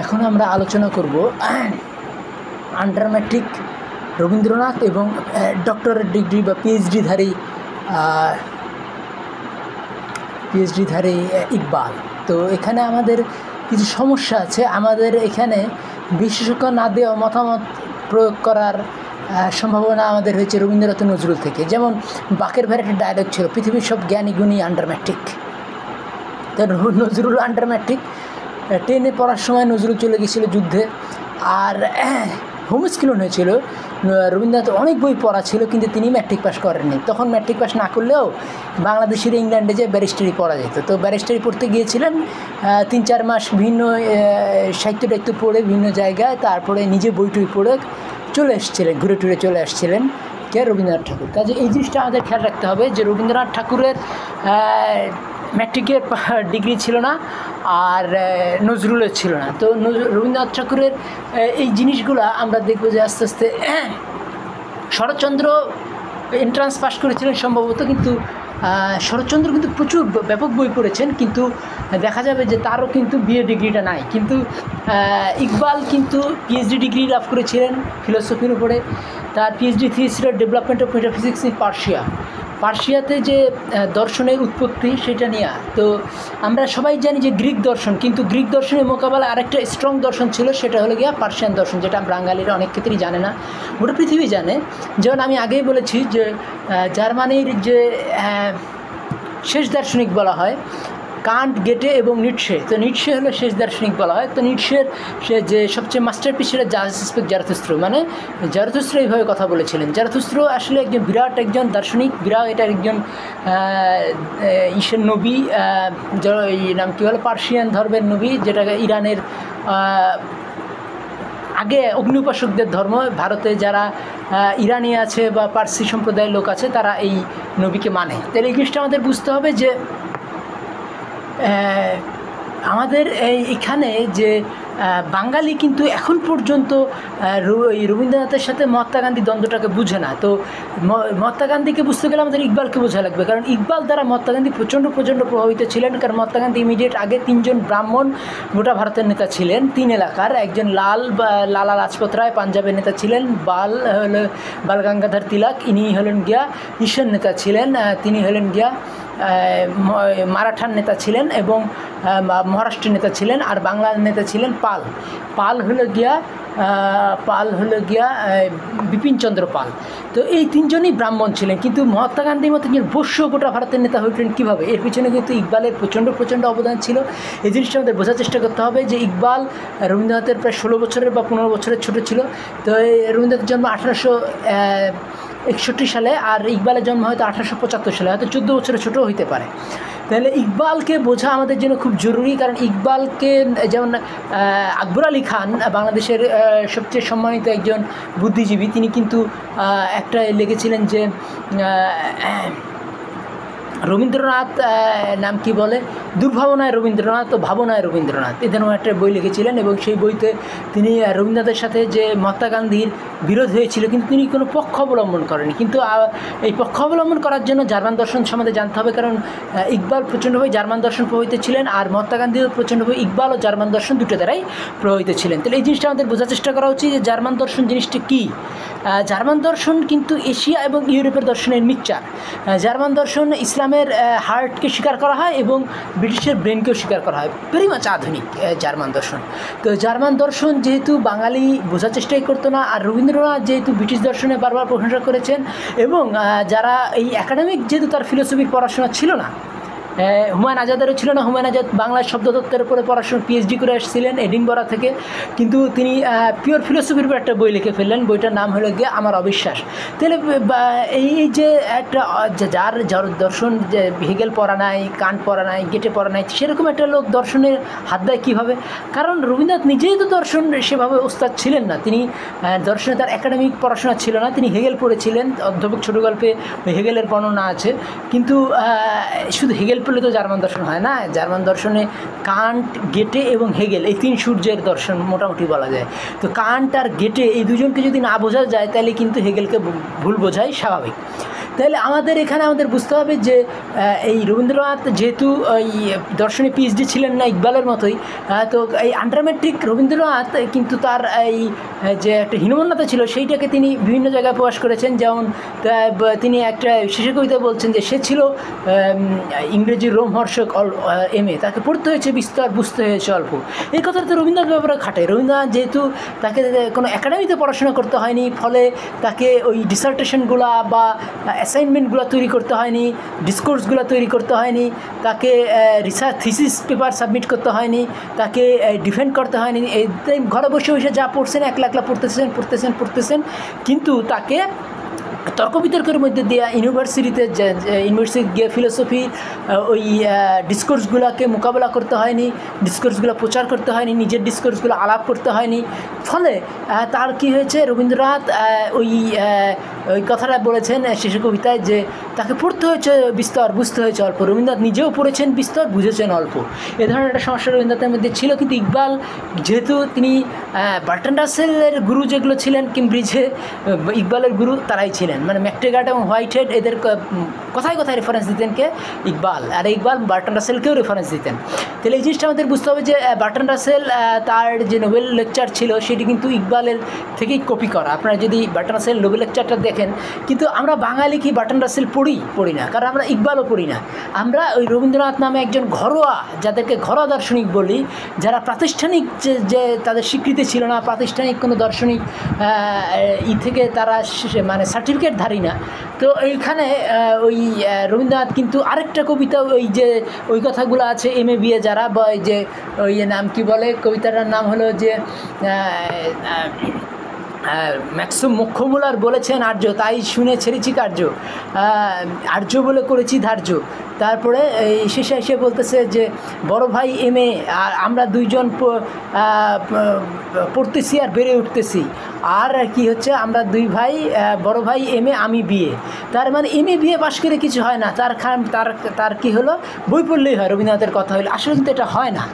এখন আমরা আলোচনা করব আন্ডার ম্যাট্রিক রবীন্দ্রনাথ এবং ডক্টরেট ডিগ্রি বা পিএইচডিধারী ইকবাল। তো এখানে আমাদের কিছু সমস্যা আছে। আমাদের এখানে বিশেষজ্ঞ না দেওয়া মতামত প্রয়োগ করার সম্ভাবনা আমাদের হয়েছে রবীন্দ্রনাথ নজরুল থেকে। যেমন বাকের ভাইয়ের একটা ডায়লগ ছিল, পৃথিবীর সব জ্ঞানী গুণী আন্ডার ম্যাট্রিক। তো নজরুল আন্ডার ম্যাট্রিক। 10-এ পড়ার সময় নজরুল চলে গিয়েছিল যুদ্ধে, আর হোমস্কিলন হয়েছিল। রবীন্দ্রনাথ অনেক বই পড়া ছিল, কিন্তু তিনি ম্যাট্রিক পাস করেননি। তখন ম্যাট্রিক পাস না করলেও বাংলাদেশের ইংল্যান্ডে যে ব্যারিস্টারি পড়া যেত। তো ব্যারিস্টারি পড়তে গিয়েছিলেন 3-4 মাস বিভিন্ন সাহিত্য টাহিত্য পড়ে বিভিন্ন জায়গায়, তারপরে নিজে বই টই পড়ে চলে এসেছিলেন, ঘুরে টুরে চলে আসছিলেন কে রবীন্দ্রনাথ ঠাকুর। কাজে এই জিনিসটা আমাদের খেয়াল রাখতে হবে যে রবীন্দ্রনাথ ঠাকুরের ম্যাট্রিকের ডিগ্রি ছিল না, আর নজরুলের ছিল না। তো রবীন্দ্রনাথ ঠাকুরের এই জিনিসগুলো আমরা দেখব যে আস্তে আস্তে শরৎচন্দ্র এন্ট্রান্স পাস করেছিলেন সম্ভবত, কিন্তু শরৎচন্দ্র কিন্তু প্রচুর ব্যাপক বই পড়েছেন, কিন্তু দেখা যাবে যে তারও কিন্তু বিএ ডিগ্রিটা নাই। কিন্তু ইকবাল কিন্তু পিএইচডি ডিগ্রি লাভ করেছিলেন ফিলোসফির উপরে। তার পিএইচডি থিসিস ছিল ডেভেলপমেন্ট অফ মেটাফিজিক্স ইন পার্সিয়াতে যে দর্শনের উৎপত্তি সেটা নিয়ে। তো আমরা সবাই জানি যে গ্রিক দর্শন, কিন্তু গ্রিক দর্শনের মোকাবেলায় আরেকটা স্ট্রং দর্শন ছিল, সেটা হলো গিয়া পার্সিয়ান দর্শন, যেটা বাঙালিরা অনেক ক্ষেত্রেই জানে না, গোটা পৃথিবী জানে। যেমন আমি আগেই বলেছি যে জার্মানির যে শেষ দার্শনিক বলা হয় কান্ট, গেটে এবং নিটশে। তো নিটশে হলো শেষ দার্শনিক বলা হয়। তো নিটশের সে যে সবচেয়ে মাস্টারপিস সেটা জারথুস্ত্র, মানে জারথুস্ত্র এইভাবে কথা বলেছিলেন। জারথুস্ত্র আসলে একজন বিরাট একজন দার্শনিক, বিরাট এটা একজন ঈশের নবী, নাম কী হলো পার্সিয়ান ধর্মের নবী, যেটাকে ইরানের আগে অগ্নি উপাসকদের ধর্ম। ভারতে যারা ইরানি আছে বা পার্সি সম্প্রদায়ের লোক আছে তারা এই নবীকে মানে। তাহলে এই জিনিসটা আমাদের বুঝতে হবে যে আমাদের এইখানে যে বাঙালি কিন্তু এখন পর্যন্ত রবীন্দ্রনাথের সাথে মহাত্মা গান্ধী দ্বন্দ্বটাকে বুঝে না। তো মহাত্মা গান্ধীকে বুঝতে গেলে আমাদের ইকবালকে বোঝা লাগবে, কারণ ইকবাল দ্বারা মহাত্মা গান্ধী প্রচণ্ড প্রভাবিত ছিলেন। কারণ মহাত্মা গান্ধী ইমিডিয়েট আগে 3জন ব্রাহ্মণ গোটা ভারতের নেতা ছিলেন, 3 এলাকার। একজন লালা লাজপত রায় পাঞ্জাবের নেতা ছিলেন, বাল গঙ্গাধর তিলক ইনি হলেন গিয়া ঈশান নেতা ছিলেন, তিনি হলেন গিয়া মারাঠার নেতা ছিলেন এবং মহারাষ্ট্রের নেতা ছিলেন, আর বাংলার নেতা ছিলেন পাল হলো গিয়া বিপিনচন্দ্র পাল। তো এই 3জনই ব্রাহ্মণ ছিলেন, কিন্তু মহাত্মা গান্ধীর মতো যে বৈশ্য গোটা ভারতের নেতা হয়েছিলেন কীভাবে, এর পিছনে কিন্তু ইকবালের প্রচণ্ড অবদান ছিল। এই জিনিসটা আমাদের বোঝার চেষ্টা করতে হবে যে ইকবাল রবীন্দ্রনাথের প্রায় 16 বছরের বা 15 বছরের ছোটো ছিল। তো রবীন্দ্রনাথের জন্ম 1861 সালে, আর ইকবালের জন্ম হয়তো 1875 সালে, হয়তো 14 বছরের ছোটো হইতে পারে। তাহলে ইকবালকে বোঝা আমাদের জন্য খুব জরুরি, কারণ ইকবালকে যেমন আকবর আলী খান বাংলাদেশের সবচেয়ে সম্মানিত একজন বুদ্ধিজীবী, তিনি কিন্তু একটা লিখেছিলেন যে রবীন্দ্রনাথ নাম কি বলে দুর্ভাবনায় রবীন্দ্রনাথ ও ভাবনায় রবীন্দ্রনাথ, এদের একটা বই লিখেছিলেন। এবং সেই বইতে তিনি রবীন্দ্রনাথের সাথে যে মহাত্মা গান্ধীর বিরোধ হয়েছিল, কিন্তু তিনি কোনো পক্ষ অবলম্বন করেনি। কিন্তু এই পক্ষ অবলম্বন করার জন্য জার্মান দর্শন সম্বন্ধে জানতে হবে, কারণ ইকবাল প্রচণ্ডভাবে জার্মান দর্শন প্রভাবিত ছিলেন, আর মহাত্মা গান্ধীও প্রচণ্ডভাবে ইকবাল ও জার্মান দর্শন দুটো দ্বারাই প্রভাবিত ছিলেন। তাহলে এই জিনিসটা আমাদের বোঝার চেষ্টা করা উচিত যে জার্মান দর্শন জিনিসটা কী। জার্মান দর্শন কিন্তু এশিয়া এবং ইউরোপের দর্শনের মিক্সচার। জার্মান দর্শন ইসলামের হার্টকে স্বীকার করা হয় এবং ব্রিটিশের ব্রেনকেও স্বীকার করা হয়, ভেরি মাচ আধুনিক জার্মান দর্শন। তো জার্মান দর্শন যেহেতু বাঙালি বোঝার চেষ্টাই করতো না, আর রবীন্দ্রনাথ যেহেতু ব্রিটিশ দর্শনে বারবার প্রশংসা করেছেন, এবং যারা এই একাডেমিক যেহেতু তার ফিলোসফির পড়াশোনা ছিল না, হুমায়ুন আজাদেরও ছিল না। হুমায়ুন আজাদ বাংলার শব্দতত্ত্বের উপরে পড়াশোনা পিএইচডি করে এসেছিলেন এডিনবরা থেকে, কিন্তু তিনি পিওর ফিলোসফির উপর একটা বই লিখে ফেললেন, বইটার নাম হলো গিয়ে আমার অবিশ্বাস। তাহলে এই যে একটা যার দর্শন যে হেগেল পড়া নাই, কান্ট পড়া নাই, গেটে পড়া নাই, সেরকম একটা লোক দর্শনের হাত দেয় কীভাবে? কারণ রবীন্দ্রনাথ নিজেই তো দর্শন সেভাবে ওস্তাদ ছিলেন না, তিনি দর্শনে তার একাডেমিক পড়াশোনা ছিল না, তিনি হেগেল পড়েছিলেন। অধ্যাপক ছোটো গল্পে হেগেলের বর্ণনা আছে, কিন্তু শুধু হেগেল পড়লে তো জার্মান দর্শন হয় না। জার্মান দর্শনে কান্ট, গেটে এবং হেগেল এই 3 সূর্যের দর্শন মোটামুটি বলা যায়। তো কান্ট আর গেটে এই দুজনকে যদি না বোঝা যায়, তাহলে কিন্তু হেগেলকে ভুল বোঝাই স্বাভাবিক। তাহলে আমাদের এখানে আমাদের বুঝতে হবে যে এই রবীন্দ্রনাথ যেহেতু ওই দর্শনে পিএইচডি ছিলেন না ইকবালের মতোই, তো এই আন্ডার ম্যাট্রিক রবীন্দ্রনাথ কিন্তু তার এই যে একটা হীনমন্যতা ছিল সেইটাকে তিনি বিভিন্ন জায়গায় প্রকাশ করেছেন। যেমন তিনি একটা শেষের কবিতায় বলছেন যে সে ছিল ইংরেজি রোমহর্ষক MA, তাকে পড়তে হয়েছে বিস্তর, বুঝতে হয়েছে অল্প। এই কথাটা তো রবীন্দ্রনাথ ব্যাপারে খাটে। রবীন্দ্রনাথ যেহেতু তাকে কোনো একাডেমিতে পড়াশোনা করতে হয়নি, ফলে তাকে ওই ডিসার্টেশনগুলো বা অ্যাসাইনমেন্টগুলো তৈরি করতে হয়নি, ডিসকোর্সগুলো তৈরি করতে হয়নি, তাকে রিসার্চ থিসিস পেপার সাবমিট করতে হয়নি, তাকে ডিফেন্ড করতে হয়নি। এই ঘরে বসে বসে যা পড়ছেন একলা একলা পড়তেছেন, কিন্তু তাকে তর্ক বিতর্কের মধ্যে দিয়ে ইউনিভার্সিটিতে গিয়ে ফিলোসফি ওই ডিসকোর্সগুলোকে মোকাবেলা করতে হয়নি, ডিসকোর্সগুলো প্রচার করতে হয়নি, নিজের ডিসকোর্সগুলো আলাপ করতে হয়নি। ফলে তার কি হয়েছে, রবীন্দ্রনাথ ওই কথাটা বলেছেন শেষের কবিতায় যে তাকে পড়তে হয়েছে বিস্তর, বুঝতে হয়েছে অল্প। রবীন্দ্রনাথ নিজেও পড়েছেন বিস্তর, বুঝেছেন অল্প। এ ধরনের একটা সমস্যা রবীন্দ্রনাথের মধ্যে ছিল। কিন্তু ইকবাল যেহেতু তিনি বার্ট্রান্ড রাসেলের গুরু যেগুলো ছিলেন কেমব্রিজে, ইকবালের গুরু তারাই ছিলেন, মানে ম্যাকটেগার্ট এবং হোয়াইটহেড এদের কথায় কথায় রেফারেন্স দিতেন কে, ইকবাল। আর ইকবাল বার্ট্রান্ড রাসেলকেও রেফারেন্স দিতেন। তাহলে এই জিনিসটা আমাদের বুঝতে হবে যে বার্ট্রান্ড রাসেল তার যে নোবেল লেকচার ছিল সেটি কিন্তু ইকবালের থেকেই কপি করা। আপনারা যদি বার্ট্রান্ড রাসেল নোবেল লেকচারটা দেখেন, কিন্তু আমরা বাঙালি কি বার্ট্রান্ড রাসেল পড়ি না, কারণ আমরা ইকবালও পড়ি না। আমরা ওই রবীন্দ্রনাথ নামে একজন ঘরোয়া, যাদেরকে ঘরোয়া দার্শনিক বলি, যারা প্রাতিষ্ঠানিক যে তাদের স্বীকৃতি ছিল না, প্রাতিষ্ঠানিক কোনো দার্শনিক থেকে তারা মানে সার্টিফিকেটধারী না। তো এইখানে ওই রবীন্দ্রনাথ কিন্তু আরেকটা কবিতা, ওই কথাগুলো আছে MA BA যারা, বা ওই যে ওই নাম কি বলে, কবিতাটার নাম হলো যে মুখ্যমূলার বলেছেন আর্য, তাই শুনে ছেড়েছি কার্য, আর্য বলে করেছি ধার্য। তারপরে এই শেষে এসে বলতেছে যে বড় ভাই MA আর আমরা দুইজন পড়তেছি আর বেড়ে উঠতেছি। আর কি হচ্ছে, আমরা দুই ভাই, বড় ভাই MA আমি BA। তার মানে MA BA পাশ করে কিছু হয় না, তার কি হলো, বই পড়লেই হয়। রবীন্দ্রনাথের কথা হলো, আসলে কিন্তু এটা হয় না।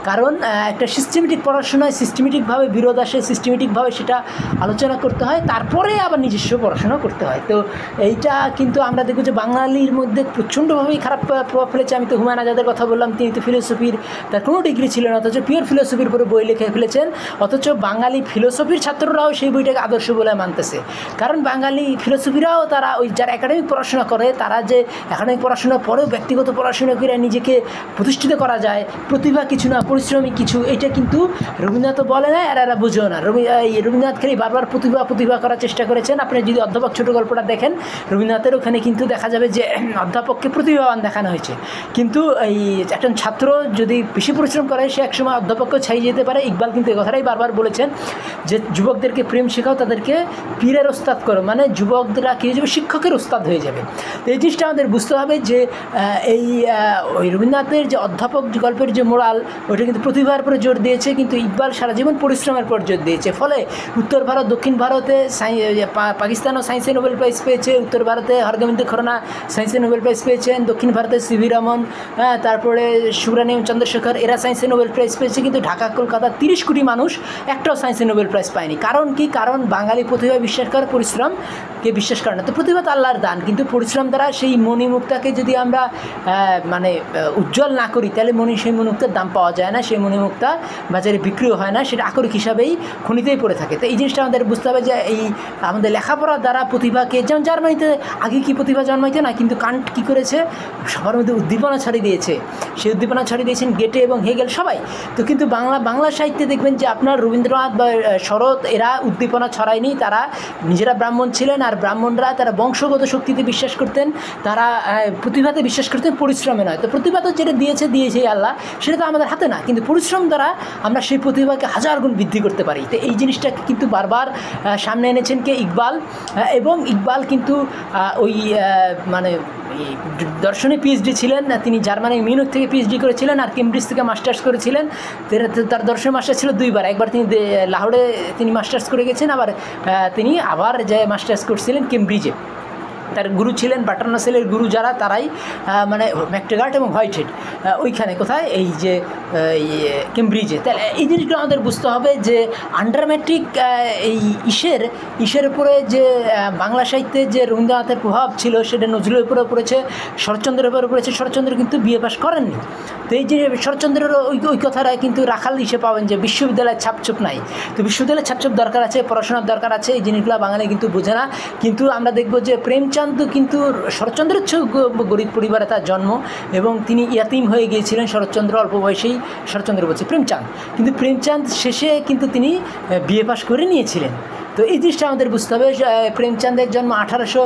কারণ একটা সিস্টেমেটিক পড়াশোনায় সিস্টেমেটিকভাবে বিরোধ আসে, সিস্টেমেটিকভাবে সেটা আলোচনা করতে হয়, তারপরে আবার নিজস্ব পড়াশোনা করতে হয়। তো এইটা কিন্তু আমরা দেখব যে বাঙালির মধ্যে প্রচণ্ডভাবেই খারাপ প্রভাব ফেলেছে। আমি তো হুমায়ুন আজাদের কথা বললাম, তিনি তো ফিলোসফির, তার কোনো ডিগ্রি ছিল না, অথচ পিওর ফিলোসফির উপরে বই লিখে ফেলেছেন। অথচ বাঙালি ফিলোসফির ছাত্ররাও সেই বইটাকে আদর্শ বলে মানতেছে। কারণ বাঙালি ফিলোসফিরাও তারা ওই যারা একাডেমিক পড়াশোনা করে, তারা যে একাডেমিক পড়াশোনার পরেও ব্যক্তিগত পড়াশোনা করে নিজেকে প্রতিষ্ঠিত করা যায়, প্রতিভা কিছু না পরিশ্রমিক কিছু, এটা কিন্তু রবীন্দ্রনাথ বলে না, আর এরা বুঝেও না। রবীন্দ্রনাথ খালি বারবার প্রতিভা করার চেষ্টা করেছেন। আপনি যদি অধ্যাপক ছোটো গল্পটা দেখেন, রবীন্দ্রনাথের ওখানে কিন্তু দেখা যাবে যে অধ্যাপককে প্রতিভাবান দেখানো হয়েছে, কিন্তু এই একজন ছাত্র যদি বেশি পরিশ্রম করে সে একসময় অধ্যাপককেও ছাড়িয়ে যেতে পারে। ইকবাল কিন্তু এ কথাটাই বারবার বলেছেন যে যুবকদেরকে প্রেম শেখাও, তাদেরকে পীরের ওস্তাদ করো, মানে যুবকরা কী হয়ে যাবে, শিক্ষকের ওস্তাদ হয়ে যাবে। তো এই জিনিসটা আমাদের বুঝতে হবে যে এই ওই রবীন্দ্রনাথের যে অধ্যাপক গল্পের যে মোরাল, ওইটা কিন্তু প্রতিভার উপরে জোর দিয়েছে, কিন্তু ইকবাল সারা জীবন পরিশ্রমের উপর জোর দিয়েছে। ফলে উত্তর ভারত, দক্ষিণ ভারতে পাকিস্তানও সায়েন্সে নোবেল প্রাইজ পেয়েছে, উত্তর ভারতে হরগোবিন্দ খোরানা সায়েন্সে নোবেল প্রাইজ পেয়েছেন, দক্ষিণ ভারতে CV রমন, তারপরে সুব্রমণ্যম চন্দ্রশেখর, এরা সায়েন্সে নোবেল প্রাইজ পেয়েছে। কিন্তু ঢাকা, কলকাতা 30 কোটি মানুষ একটাও সায়েন্সে নোবেল প্রাইজ পায়নি। কারণ কি? কারণ বাঙালি প্রতিভা বিশ্বাস করে, পরিশ্রমকে বিশ্বাস করে না। তো প্রতিভা তো আল্লাহর দান, কিন্তু পরিশ্রম দ্বারা সেই মণিমুক্তাকে যদি আমরা মানে উজ্জ্বল না করি, তাহলে সেই মণিমুক্তার দাম পাওয়া যায় না, সেই মণিমুক্তা বাজারে বিক্রিও হয় না, সেটা আকরিক হিসাবেই খনিতেই পড়ে থাকে। তো এই জিনিসটা আমাদের বুঝতে হবে যে এই আমাদের লেখাপড়ার দ্বারা প্রতিভাকে, যেমন জার্মানিতে আগে কি প্রতিভা জন্মাইতে না, কিন্তু কান্ট কী করেছে, সবার মধ্যে উদ্দীপনা ছড়িয়ে দিয়েছে। সেই উদ্দীপনা ছড়িয়ে দিয়েছেন গেটে এবং হেগেল সবাই। তো কিন্তু বাংলা সাহিত্যে দেখবেন যে আপনার রবীন্দ্রনাথ বা শরৎ, এরা উদ্দীপনা ছড়ায়নি। তারা নিজেরা ব্রাহ্মণ ছিলেন, আর ব্রাহ্মণরা তারা বংশগত শক্তিতে বিশ্বাস করতেন, তারা প্রতিভাতে বিশ্বাস করতেন, পরিশ্রমে নয়। তো প্রতিভা তো যেটা দিয়েছে আল্লাহ, সেটা তো আমাদের হাতে না, কিন্তু পরিশ্রম দ্বারা আমরা সেই প্রতিভাকে হাজার গুণ বৃদ্ধি করতে পারি। তো এই জিনিসটা কিন্তু বারবার সামনে এনেছেন কে, ইকবাল। এবং ইকবাল কিন্তু ওই মানে দর্শনে PhD ছিলেন, তিনি জার্মানির মিউনিখ থেকে PhD করেছিলেন, আর কেমব্রিজ থেকে মাস্টার্স করেছিলেন। তার দর্শন মাস্টার্স ছিল দুইবার, একবার তিনি লাহোরে তিনি মাস্টার্স করে গেছেন, আবার তিনি আবার যে মাস্টার্স করছিলেন কেমব্রিজে। তার গুরু ছিলেন বাটার নাসেলের গুরু যারা, তারাই মানে ম্যাকটেগার্ট এবং হোয়াইট হেড ওইখানে কোথায় এই যে কেমব্রিজে। তাহলে এই জিনিসগুলো আমাদের বুঝতে হবে যে আন্ডার ম্যাট্রিক এই ইসের উপরে যে বাংলা সাহিত্যে যে রবীন্দ্রনাথের প্রভাব ছিল সেটা নজরুলের উপরে পড়েছে, শরৎচন্দ্রের উপরে পড়েছে। শরৎচন্দ্র কিন্তু বিএ পাস করেননি। তো এই যে শরৎচন্দ্রের ওই কথাটা কিন্তু রাখাল হিসেবে পাবেন যে বিশ্ববিদ্যালয়ের ছাপছুপ নাই। তো বিশ্ববিদ্যালয়ের ছাপছুপ দরকার আছে, পড়াশোনার দরকার আছে, এই জিনিসগুলো বাঙালি কিন্তু বোঝে না। কিন্তু আমরা দেখব যে প্রেমচাঁদ কিন্তু শরৎচন্দ্রের চেয়েও গরিব পরিবারে তার জন্ম এবং তিনি ইয়াতিম হয়ে গিয়েছিলেন। শরৎচন্দ্র অল্প বয়সেই, শরৎচন্দ্র বলছে প্রেমচাঁদ, কিন্তু প্রেমচাঁদ শেষে কিন্তু তিনি বিএ পাস করে নিয়েছিলেন। তো এই জিনিসটা আমাদের বুঝতে হবে। প্রেমচাঁদের জন্ম 1800,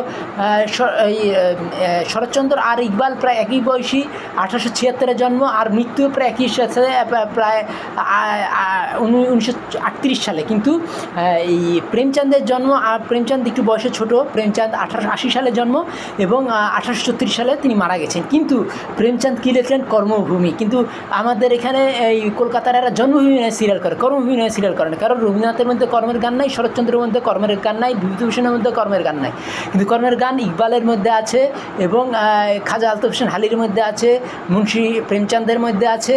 শরৎচন্দ্র আর ইকবাল প্রায় একই বয়সী, 1876 জন্ম, আর মৃত্যু প্রায় একই সাথে প্রায় 1938 সালে। কিন্তু এই প্রেমচাঁদের জন্ম, আর প্রেমচাঁদ একটু বয়সে ছোট, প্রেমচাঁদ 1880 সালে জন্ম এবং 1834 সালে তিনি মারা গেছেন। কিন্তু প্রেমচাঁদ কী লিখলেন? কর্মভূমি। কিন্তু আমাদের এখানে এই কলকাতার এরা জন্মভূমি নয় সিরিয়াল করে, কর্মভূমি নয় সিরিয়াল করে না। কারণ রবীন্দ্রনাথের মধ্যে কর্মের গান নাই, শরৎচন্দ্রের মধ্যে কর্মের গান নাই, বিভূতিভূষণের মধ্যে কর্মের গান নাই, কিন্তু কর্মের গান ইকবালের মধ্যে আছে এবং খাজা আলতাফ হোসেন হালির মধ্যে আছে, মুন্সি প্রেমচাঁদের মধ্যে আছে।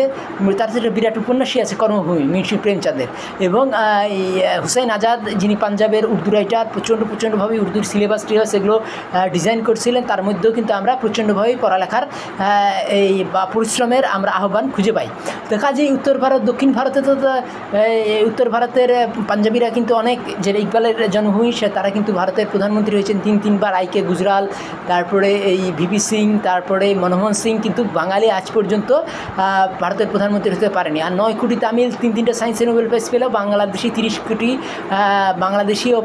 তার সাথে বিরাট উপন্যাসই আছে কর্মভূমি মুন্সি প্রেমচাঁদের। এবং হুসাইন আজাদ যিনি পাঞ্জাবের উর্দু রাইটার, প্রচণ্ডভাবে উর্দুর সিলেবাস টিলেবাস এগুলো ডিজাইন করছিলেন। তার মধ্যেও কিন্তু আমরা প্রচণ্ডভাবে পড়ালেখার এই বা পরিশ্রমের আমরা আহ্বান খুঁজে পাই। তো কাজেই উত্তর ভারত দক্ষিণ ভারতে তো উত্তর ভারতের পাঞ্জাবিরা কিন্তু অনেক, যেটা ইকবালের জন্মভূমি, তারা কিন্তু ভারতের প্রধানমন্ত্রী হয়েছেন 3-3 বার। আইকে গুজরাল, তারপরে এই ভিপি সিং, তারপরে মনমোহন সিং, কিন্তু বাঙালি আজ পর্যন্ত ভারতের প্রধানমন্ত্রী হতে পারেনি। আর 9 কোটি তামিল 3-3টে সায়েন্সে নোবেল প্রাইজ পেলেও বাংলাদেশি 30 কোটি বাংলাদেশি ও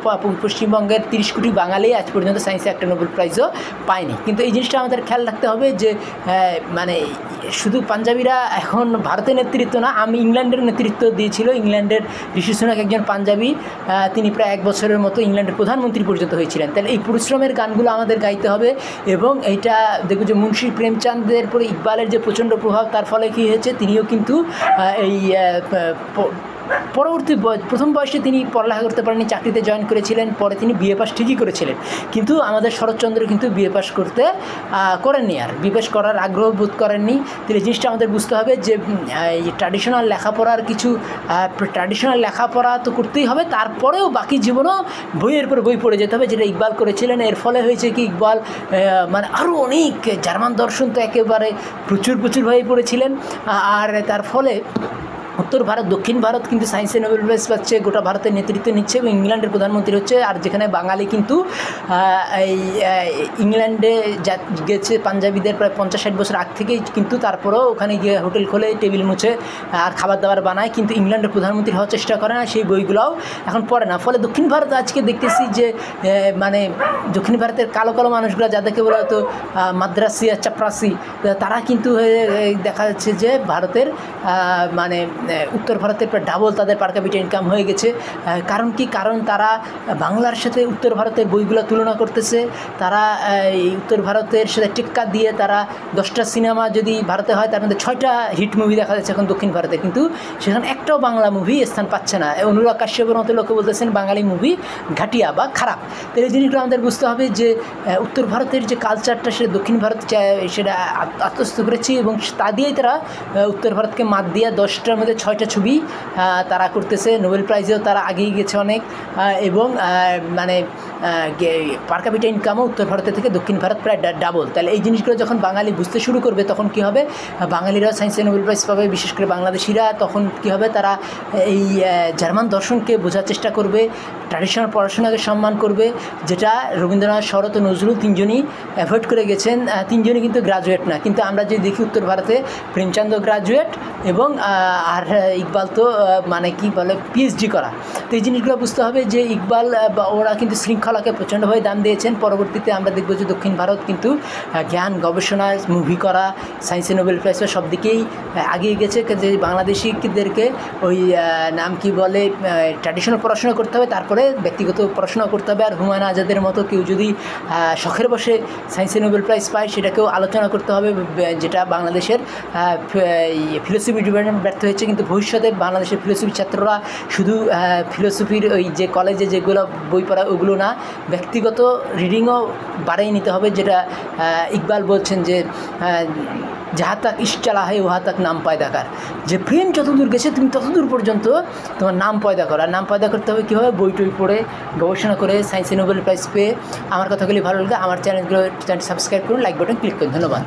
পশ্চিমবঙ্গের 30 কোটি বাঙালি আজ পর্যন্ত সায়েন্সে একটা নোবেল প্রাইজও পায়নি। কিন্তু এই জিনিসটা আমাদের খেয়াল রাখতে হবে যে মানে শুধু পাঞ্জাবিরা এখন ভারতের নেতৃত্ব না, আমি ইংল্যান্ডের নেতৃত্ব দিয়েছিল। ইংল্যান্ডের ঋষি সুনাক একজন পাঞ্জাবি, তিনি প্রায় 1 বছরের মতো ইংল্যান্ডের প্রধানমন্ত্রী পর্যন্ত হয়েছিলেন। তাহলে এই পরিশ্রমের গানগুলো আমাদের গাইতে হবে। এবং এইটা দেখব যে মুন্সি প্রেমচাঁদের পরে ইকবালের যে প্রচণ্ড প্রভাব, তার ফলে কী হয়েছে, তিনিও কিন্তু এই পরবর্তী প্রথম বয়সে তিনি পড়ালেখা করতে পারেননি, চাকরিতে জয়েন করেছিলেন, পরে তিনি বিএ পাস ঠিকই করেছিলেন। কিন্তু আমাদের শরৎচন্দ্র কিন্তু বিএ পাস করেননি, আর বিএ পাস করার আগ্রহ বোধ করেননি। তাহলে এই জিনিসটা আমাদের বুঝতে হবে যে এই ট্র্যাডিশনাল লেখাপড়ার কিছু ট্র্যাডিশনাল লেখাপড়া তো করতেই হবে, তারপরেও বাকি জীবনও বইয়ের পর বই পড়ে যেতে হবে, যেটা ইকবাল করেছিলেন। এর ফলে হয়েছে কি, ইকবাল মানে আরও অনেক জার্মান দর্শন তো একেবারে প্রচুরভাবে পড়েছিলেন। আর তার ফলে উত্তর ভারত দক্ষিণ ভারত কিন্তু সায়েন্সে নোবেল প্রাইজ পাচ্ছে, গোটা ভারতের নেতৃত্ব নিচ্ছে এবং ইংল্যান্ডের প্রধানমন্ত্রী হচ্ছে। আর যেখানে বাঙালি কিন্তু এই ইংল্যান্ডে গেছে পাঞ্জাবিদের প্রায় 50-60 বছর আগ থেকেই, কিন্তু তারপরেও ওখানে গিয়ে হোটেল খোলে, টেবিল মুছে আর খাবার দাবার বানায়, কিন্তু ইংল্যান্ডের প্রধানমন্ত্রী হওয়ার চেষ্টা করে না, সেই বইগুলোও এখন পড়ে না। ফলে দক্ষিণ ভারত আজকে দেখতেছি যে মানে দক্ষিণ ভারতের কালো কালো মানুষগুলো, যাদেরকে বলা হতো মাদ্রাসি আর চাপরাসি, তারা কিন্তু দেখা যাচ্ছে যে ভারতের মানে উত্তর ভারতের প্রায় ডাবল তাদের পার ক্যাপিটা ইনকাম হয়ে গেছে। কারণ কি? কারণ তারা বাংলার সাথে উত্তর ভারতের বইগুলো তুলনা করতেছে। তারা এই উত্তর ভারতের সাথে টেক্কা দিয়ে তারা 10টা সিনেমা যদি ভারতে হয়, তার মধ্যে 6টা হিট মুভি দেখা যাচ্ছে এখন দক্ষিণ ভারতে, কিন্তু সেখানে একটাও বাংলা মুভি স্থান পাচ্ছে না। অনুরাগ কাশ্যপের মতো লোকে বলতেছেন বাঙালি মুভি ঘাটিয়া বা খারাপ। তো এই জিনিসগুলো আমাদের বুঝতে হবে যে উত্তর ভারতের যে কালচারটা, সেটা দক্ষিণ ভারত সেটা আত্মস্থ করেছে এবং তা দিয়েই তারা উত্তর ভারতকে মাত দিয়ে 10টার মধ্যে 6টা ছবি তারা করতেছে। নোবেল প্রাইজেও তারা আগেই গেছে অনেক, এবং মানে পার ক্যাপিটা ইনকামও উত্তর ভারতের থেকে দক্ষিণ ভারত প্রায় ডাবল। তাহলে এই জিনিসগুলো যখন বাঙালি বুঝতে শুরু করবে, তখন কি হবে, বাঙালিরা সায়েন্সে নোবেল প্রাইজ পাবে, বিশেষ করে বাংলাদেশিরা। তখন কি হবে, তারা এই জার্মান দর্শনকে বোঝার চেষ্টা করবে, ট্র্যাডিশনাল পড়াশোনাকে সম্মান করবে, যেটা রবীন্দ্রনাথ, শরৎ ও নজরুল তিনজনই অ্যাভয়েড করে গেছেন। তিনজনই কিন্তু গ্রাজুয়েট না, কিন্তু আমরা যদি দেখি উত্তর ভারতে প্রেমচাঁদ গ্রাজুয়েট এবং আর ইকবাল তো মানে কি বলে পিএইচডি করা। তো এই জিনিসগুলো বুঝতে হবে যে ইকবাল বা ওরা কিন্তু শৃঙ্খলাকে প্রচণ্ডভাবে দাম দিয়েছেন। পরবর্তীতে আমরা দেখব যে দক্ষিণ ভারত কিন্তু জ্ঞান গবেষণা, মুভি করা, সায়েন্সে নোবেল প্রাইজ সব দিকেই এগিয়ে গেছে। যে বাংলাদেশিদেরকে ওই নাম কি বলে ট্র্যাডিশনাল পড়াশোনা করতে হবে, তারপরে ব্যক্তিগত পড়াশোনা করতে হবে। আর হুমায়ুন আজাদের মতো কেউ যদি শখের বসে সায়েন্সে নোবেল প্রাইজ পায়, সেটাকেও আলোচনা করতে হবে, যেটা বাংলাদেশের ফিলোসফি ডিপার্টমেন্ট ব্যর্থ হয়েছে। কিন্তু ভবিষ্যতে বাংলাদেশের ফিলোসফির ছাত্ররা শুধু ফিলোসফির ওই যে কলেজে যেগুলো বই পড়া ওগুলো না, ব্যক্তিগত রিডিংও বাড়িয়ে নিতে হবে, যেটা ইকবাল বলছেন যে যাহা তাক ইশচালা হয় ওহা তাক নাম পয়দা কর, যে প্রেম যতদূর গেছে তুমি ততদূর পর্যন্ত তোমার নাম পয়দা করো। আর নাম পয়দা করতে হবে কীভাবে? বই টই পড়ে, গবেষণা করে, সায়েন্সে নোবেল প্রাইজ পেয়ে। আমার কথাগুলি ভালো লাগে, আমার চ্যানেলটি সাবস্ক্রাইব করুন, লাইক বাটন ক্লিক করুন। ধন্যবাদ।